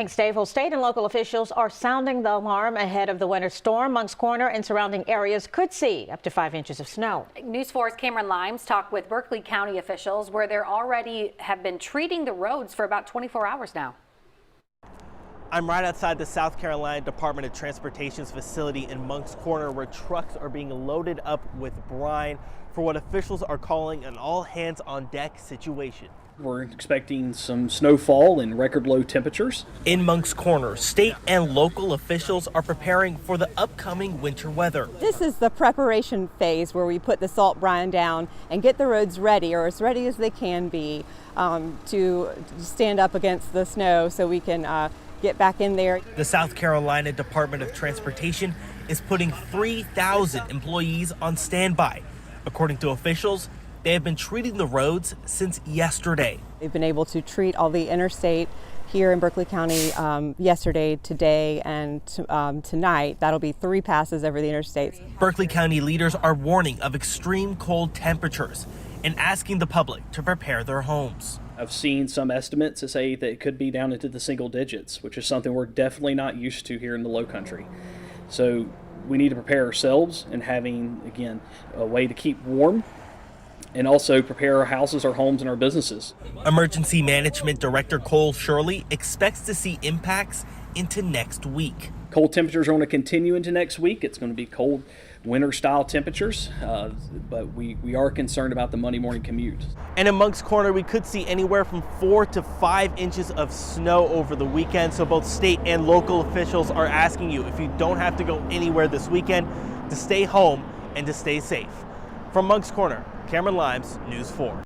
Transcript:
Thanks, Dave. Well, state and local officials are sounding the alarm ahead of the winter storm. Moncks Corner and surrounding areas could see up to 5 inches of snow. News 4's Cameron Limes talked with Berkeley County officials where they already have been treating the roads for about 24 hours now. I'm right outside the South Carolina Department of Transportation's facility in Moncks Corner, where trucks are being loaded up with brine for what officials are calling an all-hands-on-deck situation. We're expecting some snowfall and record low temperatures. In Moncks Corner, state and local officials are preparing for the upcoming winter weather. This is the preparation phase where we put the salt brine down and get the roads ready, or as ready as they can be, to stand up against the snow so we can get back in there. The South Carolina Department of Transportation is putting 3,000 employees on standby. According to officials, they have been treating the roads since yesterday. They've been able to treat all the interstate here in Berkeley County yesterday, today, and tonight. That'll be 3 passes over the interstates. Berkeley County leaders are warning of extreme cold temperatures and asking the public to prepare their homes. I've seen some estimates that say that it could be down into the single digits, which is something we're definitely not used to here in the Lowcountry. So we need to prepare ourselves and having, again, a way to keep warm and also prepare our houses, our homes, and our businesses. Emergency Management Director Cole Shirley expects to see impacts into next week. Cold temperatures are going to continue into next week. It's going to be cold winter-style temperatures, but we are concerned about the Monday morning commute. And in Moncks Corner, we could see anywhere from 4 to 5 inches of snow over the weekend. So both state and local officials are asking you, if you don't have to go anywhere this weekend, to stay home and to stay safe. From Moncks Corner, Cameron Limes, News 4.